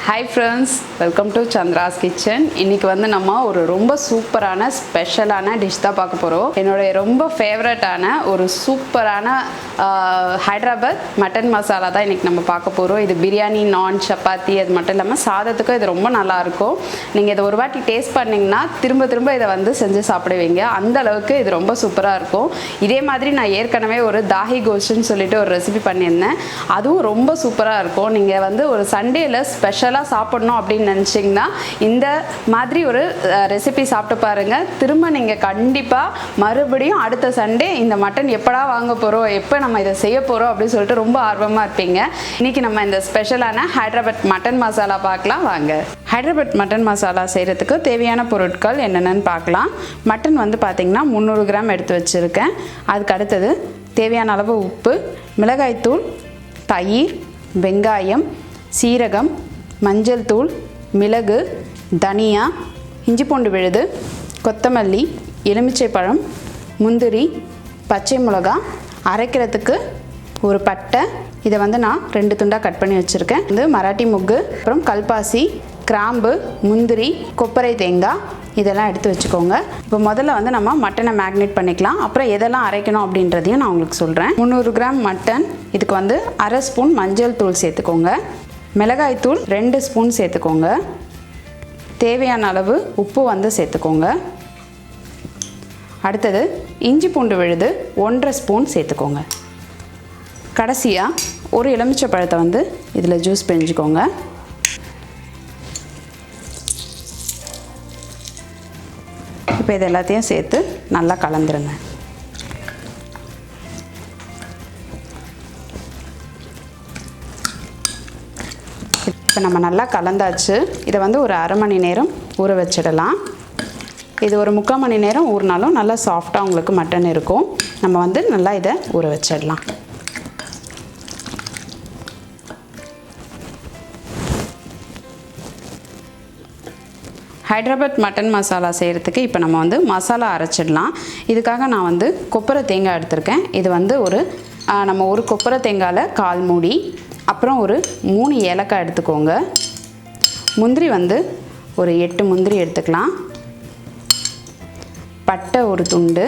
Hi friends, welcome to Chandra's Kitchen. இன்னைக்கு வந்து நம்ம ஒரு ரொம்ப சூப்பரான ஸ்பெஷலான டிஷ் தான் பார்க்க போறோம். என்னோட ரொம்ப ஃபேவரட்டான ஒரு சூப்பரான ஹைதராபாத் மட்டன் மசாலா தான் இன்னைக்கு நம்ம பார்க்க போறோம். இது பிரியாணி, நான், சப்பாத்தி அது மட்டும் இல்லாம சாதத்துக்கு இது ரொம்ப நல்லா இருக்கும். நீங்க இத ஒரு வாட்டி டேஸ்ட் பண்ணீங்கன்னா திரும்ப திரும்ப இத வந்து செஞ்சு சாப்பிடுவீங்க. அந்த அளவுக்கு இது ரொம்ப சூப்பரா இருக்கும். இதே மாதிரி நான் ஏற்கனவே ஒரு தாஹி கோஷ்ட்னு சொல்லிட்டு ஒரு ரெசிபி பண்ணியிருந்தேன். அதுவும் ரொம்ப சூப்பரா இருக்கும். நீங்க வந்து ஒரு சண்டேல ஸ்பெஷலா சாப்பிடணும் அப்படின்னு நினைச்சீங்கன்னா இந்த மாதிரி ஒரு ரெசிபி சாப்பிட்டு பாருங்க. திரும்ப நீங்க கண்டிப்பா மறுபடியும் அடுத்த சண்டே இந்த மட்டன் எப்படா வாங்க போறோம், எப்ப நம்ம இதை செய்ய போறோம் அப்படின்னு சொல்லிட்டு ரொம்ப ஆர்வமா இருப்பீங்க. இன்னைக்கு நம்ம இந்த ஸ்பெஷலான ஹைதராபாத் மட்டன் மசாலா பார்க்கலாம் வாங்க. ஹைதராபாத் மட்டன் மசாலா செய்யறதுக்கு தேவையான பொருட்கள் என்னென்னு பார்க்கலாம். மட்டன் வந்து பார்த்தீங்கன்னா 300 கிராம் எடுத்து வச்சிருக்கேன். அதுக்கு அடுத்தது தேவையான அளவு உப்பு, மிளகாய்த்தூள், தயிர், வெங்காயம், சீரகம், மஞ்சள் தூள், மிளகு, தனியா, இஞ்சி பூண்டு விழுது, கொத்தமல்லி, எலுமிச்சை பழம், முந்திரி, பச்சை மிளகா, அரைக்கிறதுக்கு ஒரு பட்டை, இதை வந்து நான் 2 துண்டாக கட் பண்ணி வச்சுருக்கேன். இது மராட்டி முக்கு, அப்புறம் கல்பாசி, கிராம்பு, முந்திரி, கொப்பரை தேங்காய் இதெல்லாம் எடுத்து வச்சுக்கோங்க. இப்போ முதல்ல வந்து நம்ம மட்டனை மேக்னேட் பண்ணிக்கலாம். அப்புறம் எதெல்லாம் அரைக்கணும் அப்படின்றதையும் நான் உங்களுக்கு சொல்கிறேன். 300 கிராம் மட்டன், இதுக்கு வந்து அரை ஸ்பூன் மஞ்சள் தூள் சேர்த்துக்கோங்க. மிளகாய் தூள் 2 ஸ்பூன் சேர்த்துக்கோங்க. தேவையான அளவு உப்பு வந்து சேர்த்துக்கோங்க. அடுத்தது இஞ்சி பூண்டு விழுது 1.5 ஸ்பூன் சேர்த்துக்கோங்க. கடைசியாக ஒரு எலுமிச்சை பழத்தை வந்து இதில் ஜூஸ் பிழிஞ்சுக்கோங்க. இப்போ இது எல்லாத்தையும் சேர்த்து நல்லா கலந்துருங்க. இப்போ நம்ம நல்லா கலந்தாச்சு. இதை வந்து ஒரு அரை மணி நேரம் ஊற வச்சிடலாம். இது ஒரு 3/4 மணி நேரம் ஊறினாலும் நல்லா சாஃப்டாக உங்களுக்கு மட்டன் இருக்கும். நம்ம வந்து நல்லா இதை ஊற வச்சிடலாம். ஹைதராபாத் மட்டன் மசாலா செய்கிறதுக்கு இப்போ நம்ம வந்து மசாலா அரைச்சிடலாம். இதுக்காக நான் வந்து கொப்பரை தேங்காய் எடுத்திருக்கேன். இது வந்து நம்ம ஒரு கொப்பரை தேங்காயில் 1/4 மூடி, அப்புறம் ஒரு 3 ஏலக்காய் எடுத்துக்கோங்க. முந்திரி வந்து ஒரு 8 முந்திரி எடுத்துக்கலாம். பட்டை ஒரு துண்டு,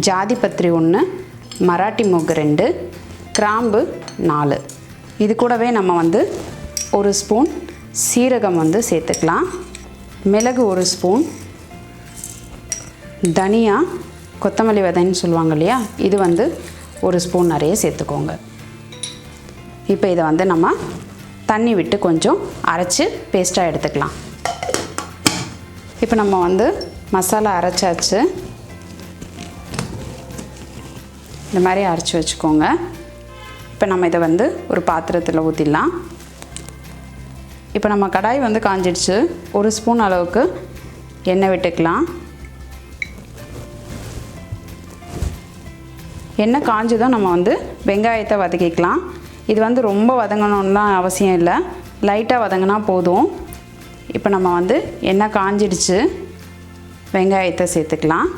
ஜாதி பத்திரி 1, மராட்டி மொக்கு 2, கிராம்பு 4. இது கூடவே நம்ம வந்து ஒரு ஸ்பூன் சீரகம் வந்து சேர்த்துக்கலாம். மிளகு ஒரு ஸ்பூன், தனியா, கொத்தமல்லி விதைன்னு சொல்லுவாங்க இல்லையா, இது வந்து ஒரு ஸ்பூன் நிறைய சேர்த்துக்கோங்க. இப்போ இதை வந்து நம்ம தண்ணி விட்டு கொஞ்சம் அரைச்சி பேஸ்ட்டாக எடுத்துக்கலாம். இப்போ நம்ம வந்து மசாலா அரைச்சாச்சு. இந்த மாதிரி அரைச்சி வச்சுக்கோங்க. இப்போ நம்ம இதை வந்து ஒரு பாத்திரத்தில் ஊற்றிடலாம். இப்போ நம்ம கடாய் வந்து காஞ்சிடுச்சு. ஒரு ஸ்பூன் அளவுக்கு எண்ணெய் விட்டுக்கலாம். எண்ணெய் காஞ்சதும் நம்ம வந்து வெங்காயத்தை வதக்கிக்கலாம். இது வந்து ரொம்ப வதங்கணும்லாம் அவசியம் இல்லை, லைட்டாக வதங்கினா போதும். இப்போ நம்ம வந்து எண்ணெய் காஞ்சிடுச்சு. வெங்காயத்தை சேர்த்துக்கலாம்.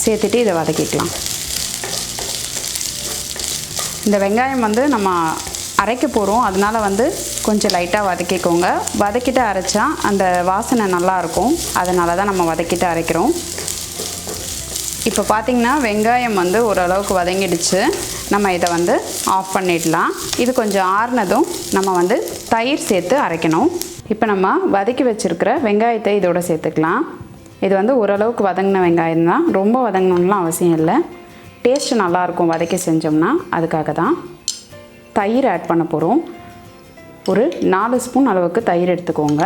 சேர்த்துட்டு இதை வதக்கிக்கலாம். இந்த வெங்காயம் வந்து நம்ம அரைக்க போகிறோம், அதனால் வந்து கொஞ்சம் லைட்டாக வதக்கிக்கோங்க. வதக்கிட்டு அரைச்சா அந்த வாசனை நல்லாயிருக்கும், அதனால தான் நம்ம வதக்கிட்டு அரைக்கிறோம். இப்போ பார்த்திங்கன்னா வெங்காயம் வந்து ஓரளவுக்கு வதங்கிடுச்சு. நம்ம இதை வந்து ஆஃப் பண்ணிடலாம். இது கொஞ்சம் ஆறுனதும் நம்ம வந்து தயிர் சேர்த்து அரைக்கணும். இப்போ நம்ம வதக்கி வச்சுருக்கிற வெங்காயத்தை இதோட சேர்த்துக்கலாம். இது வந்து ஓரளவுக்கு வதங்கின வெங்காயம் தான், ரொம்ப வதங்கணும்லாம் அவசியம் இல்லை. டேஸ்ட்டு நல்லாயிருக்கும் வதக்கி செஞ்சோம்னா, அதுக்காக தான். தயிர் ஆட் பண்ண போகிறோம். ஒரு 4 ஸ்பூன் அளவுக்கு தயிர் எடுத்துக்கோங்க.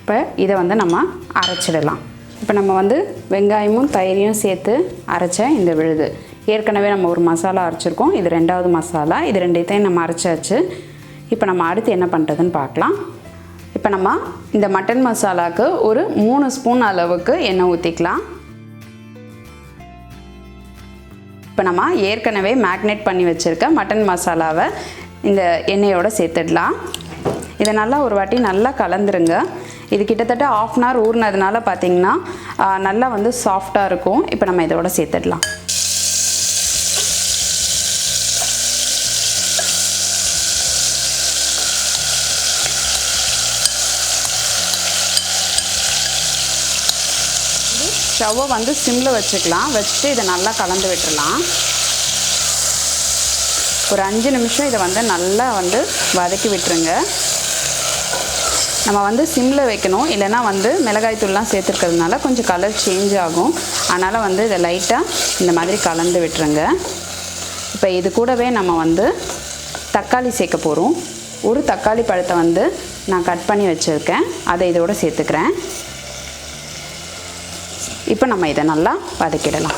இப்போ இதை வந்து நம்ம அரைச்சிடலாம். இப்போ நம்ம வந்து வெங்காயமும் தயிரையும் சேர்த்து அரைச்ச இந்த விழுது, ஏற்கனவே நம்ம ஒரு மசாலா அரைச்சிருக்கோம். இது 2வது மசாலா. இது 2த்தையும் நம்ம அரைச்சாச்சு. இப்போ நம்ம அடுத்து என்ன பண்ணுறதுன்னு பார்க்கலாம். இப்போ நம்ம இந்த மட்டன் மசாலாவுக்கு ஒரு 3 ஸ்பூன் அளவுக்கு எண்ணெய் ஊற்றிக்கலாம். இப்போ நம்ம ஏற்கனவே மேக்னேட் பண்ணி வச்சுருக்க மட்டன் மசாலாவை இந்த எண்ணெயோடு சேர்த்துடலாம். இதை நல்லா ஒரு வாட்டி நல்லா கலந்துருங்க. இது கிட்டத்தட்ட 1/2 அன் ஹவர் ஊறினதுனால பார்த்திங்கன்னா நல்லா வந்து சாஃப்டாக இருக்கும். இப்போ நம்ம இதோட சேர்த்துடலாம். ஸ்டவ்வை வந்து சிம்மில் வச்சுக்கலாம். வச்சுட்டு இதை நல்லா கலந்து விட்டுடலாம். ஒரு 5 நிமிஷம் இதை வந்து நல்லா வந்து வதக்கி விட்டுருங்க. நம்ம வந்து சிம்மில் வைக்கணும், இல்லைனா வந்து மிளகாய் தூள்லாம் சேர்த்துருக்கிறதுனால கொஞ்சம் கலர் சேஞ்ச் ஆகும். அதனால் வந்து இதை லைட்டாக இந்த மாதிரி கலந்து விட்டுருங்க. இப்போ இது கூடவே நம்ம வந்து தக்காளி சேர்க்க போகிறோம். ஒரு தக்காளி பழத்தை வந்து நான் கட் பண்ணி வச்சுருக்கேன், அதை இதோடு சேர்த்துக்கிறேன். இப்போ நம்ம இதை நல்லா வதக்கிடலாம்.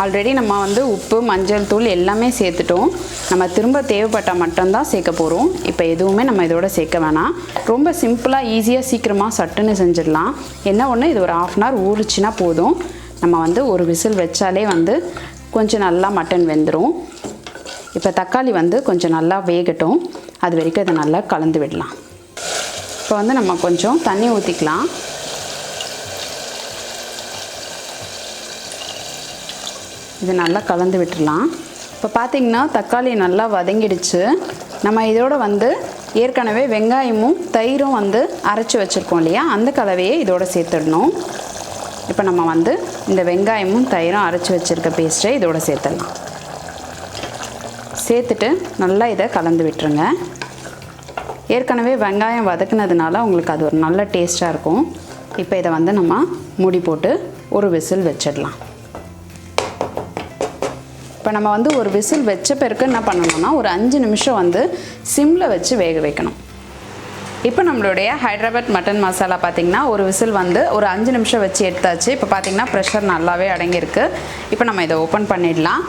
ஆல்ரெடி நம்ம வந்து உப்பு, மஞ்சள் தூள் எல்லாமே சேர்த்துட்டோம். நம்ம திரும்ப தேவைப்பட்டால் மட்டும்தான் சேர்க்க போகிறோம். இப்போ எதுவுமே நம்ம இதோட சேர்க்க வேணாம். ரொம்ப சிம்பிளாக, ஈஸியாக, சீக்கிரமாக சட்டுன்னு செஞ்சிடலாம். என்ன ஒன்று, இது ஒரு 1/2 hour ஊறிச்சின்னா போதும். நம்ம வந்து ஒரு விசில் வச்சாலே வந்து கொஞ்சம் நல்லா மட்டன் வெந்துடும். இப்போ தக்காளி வந்து கொஞ்சம் நல்லா வேகட்டும், அது வரைக்கும் இதை நல்லா கலந்து விடலாம். இப்போ வந்து நம்ம கொஞ்சம் தண்ணி ஊற்றிக்கலாம். இது நல்லா கலந்து விட்டுடலாம். இப்போ பார்த்திங்கன்னா தக்காளி நல்லா வதங்கிடுச்சு. நம்ம இதோட வந்து ஏற்கனவே வெங்காயமும் தயிரும் வந்து அரைச்சி வச்சுருக்கோம் இல்லையா, அந்த கலவையை இதோட சேர்த்துடணும். இப்போ நம்ம வந்து இந்த வெங்காயமும் தயிரும் அரைச்சி வச்சுருக்க பேஸ்ட்டை இதோட சேர்த்துடலாம். சேர்த்துட்டு நல்லா இதை கலந்து விட்டுருங்க. ஏற்கனவே வெங்காயம் வதக்குனதுனால உங்களுக்கு அது ஒரு நல்ல டேஸ்ட்டாக இருக்கும். இப்போ இதை வந்து நம்ம மூடி போட்டு ஒரு விசில் வச்சிடலாம். இப்போ நம்ம வந்து ஒரு விசில் வச்ச பிறகு என்ன பண்ணணும்னா, ஒரு 5 நிமிஷம் வந்து சிம்மில் வச்சு வேக வைக்கணும். இப்போ நம்மளுடைய ஹைதராபாத் மட்டன் மசாலா பார்த்திங்கன்னா ஒரு விசில் வந்து ஒரு 5 நிமிஷம் வச்சு எடுத்தாச்சு. இப்போ பார்த்திங்கன்னா ப்ரெஷர் நல்லாவே அடங்கியிருக்கு. இப்போ நம்ம இதை ஓப்பன் பண்ணிடலாம்.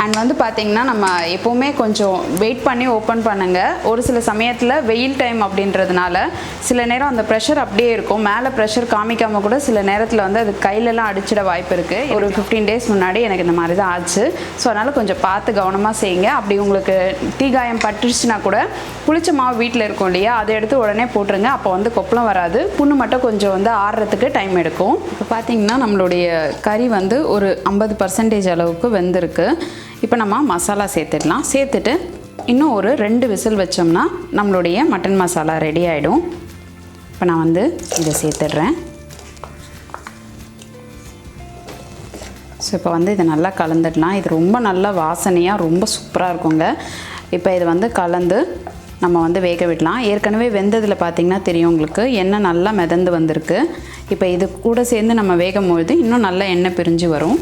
அண்ட் வந்து பார்த்திங்கன்னா நம்ம எப்போவுமே கொஞ்சம் வெயிட் பண்ணி ஓப்பன் பண்ணுங்கள். ஒரு சில சமயத்தில் வெயில் டைம் அப்படின்றதுனால சில நேரம் அந்த ப்ரெஷர் அப்படியே இருக்கும். மேலே ப்ரெஷர் காமிக்காமல் கூட சில நேரத்தில் வந்து அது கையிலலாம் அடிச்சிட வாய்ப்பு இருக்குது. ஒரு 15 days முன்னாடி எனக்கு இந்த மாதிரி தான் ஆச்சு. ஸோ அதனால் கொஞ்சம் பார்த்து கவனமாக செய்யுங்க. அப்படி உங்களுக்கு தீகாயம் பட்டுருச்சுன்னா கூட புளிச்ச மாவு வீட்டில் இருக்கும் இல்லையா, அதை எடுத்து உடனே போட்டுருங்க. அப்போ வந்து கொப்பளம் வராது. புண்ணு மட்டும் கொஞ்சம் வந்து ஆறுறதுக்கு டைம் எடுக்கும். இப்போ பார்த்திங்கன்னா நம்மளுடைய கறி வந்து ஒரு 50% அளவுக்கு வெந்திருக்கு. இப்போ நம்ம மசாலா சேர்த்துடலாம். சேர்த்துட்டு இன்னும் ஒரு 2 விசில் வச்சோம்னா நம்மளுடைய மட்டன் மசாலா ரெடி ஆகிடும். இப்போ நான் வந்து இதை சேர்த்துடுறேன். ஸோ இப்போ வந்து இதை நல்லா கலந்துடலாம். இது ரொம்ப நல்லா வாசனையாக ரொம்ப சூப்பராக இருக்குங்க. இப்போ இது வந்து கலந்து நம்ம வந்து வேக விடலாம். ஏற்கனவே வெந்ததில் பார்த்திங்கன்னா தெரியும் உங்களுக்கு, எண்ணெய் நல்லா மிதந்து வந்திருக்கு. இப்போ இது கூட சேர்ந்து நம்ம வேகும் பொழுது இன்னும் நல்லா எண்ணெய் பிரிஞ்சு வரும்.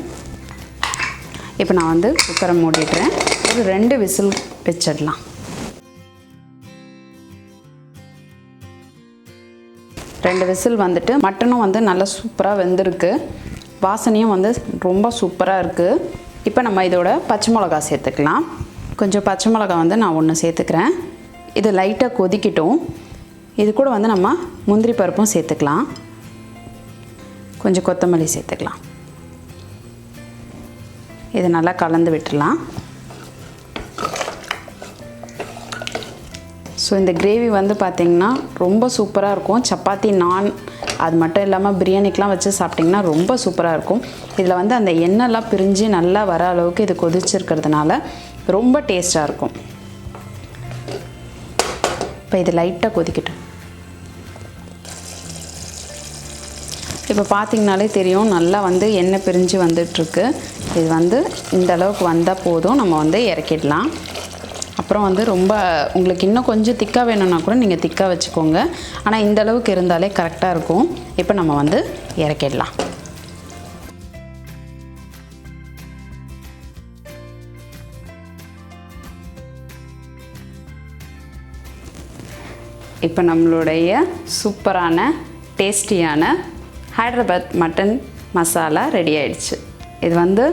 இப்போ நான் வந்து குக்கரை மூடிடுறேன். ஒரு 2 விசில் வச்சிடலாம். 2 விசில் வந்துட்டு மட்டனும் வந்து நல்லா சூப்பராக வெந்திருக்கு. வாசனையும் வந்து ரொம்ப சூப்பராக இருக்குது. இப்போ நம்ம இதோட பச்சை மிளகா சேர்த்துக்கலாம். கொஞ்சம் பச்சை மிளகா வந்து நான் 1 சேர்த்துக்கிறேன். இது லைட்டாக கொதிக்கட்டும். இது கூட வந்து நம்ம முந்திரி பருப்பும் சேர்த்துக்கலாம். கொஞ்சம் கொத்தமல்லி சேர்த்துக்கலாம். இது நல்லா கலந்து விட்டுடலாம். ஸோ இந்த கிரேவி வந்து பார்த்திங்கன்னா ரொம்ப சூப்பராக இருக்கும். சப்பாத்தி, நான், அது மட்டும் இல்லாமல் பிரியாணிக்கெலாம் வச்சு சாப்பிட்டிங்கன்னா ரொம்ப சூப்பராக இருக்கும். இதில் வந்து அந்த எண்ணெய்லாம் பிரிஞ்சு நல்லா வர அளவுக்கு இது கொதிச்சிருக்கிறதுனால ரொம்ப டேஸ்ட்டாக இருக்கும். இப்போ இது லைட்டாக கொதிக்கட்டும். இப்போ பார்த்திங்கனாலே தெரியும் நல்லா வந்து எண்ணெய் பிரிஞ்சு வந்துட்டுருக்கு. இது வந்து இந்த அளவுக்கு வந்தால் போதும், நம்ம வந்து இறக்கிடலாம். அப்புறம் வந்து ரொம்ப உங்களுக்கு இன்னும் கொஞ்சம் திக்காக வேணும்னா கூட நீங்கள் திக்காக வச்சுக்கோங்க. ஆனால் இந்த அளவுக்கு இருந்தாலே கரெக்டாக இருக்கும். இப்போ நம்ம வந்து இறக்கிடலாம். இப்போ நம்மளுடைய சூப்பரான டேஸ்டியான ஹைதராபாத் மட்டன் மசாலா ரெடி ஆயிடுச்சு. இது வந்து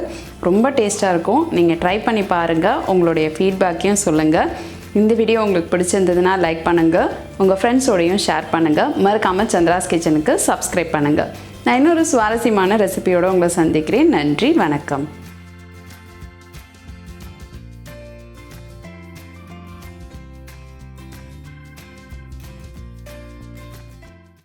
ரொம்ப டேஸ்ட்டாக இருக்கும். நீங்கள் ட்ரை பண்ணி பாருங்கள். உங்களுடைய ஃபீட்பேக்கையும் சொல்லுங்கள். இந்த வீடியோ உங்களுக்கு பிடிச்சிருந்ததுன்னா லைக் பண்ணுங்கள். உங்கள் ஃப்ரெண்ட்ஸோடையும் ஷேர் பண்ணுங்கள். மறக்காமல் சந்திராஸ் கிச்சனுக்கு சப்ஸ்கிரைப் பண்ணுங்கள். நான் இன்னொரு சுவாரஸ்யமான ரெசிபியோடு உங்களை சந்திக்கிறேன். நன்றி, வணக்கம்.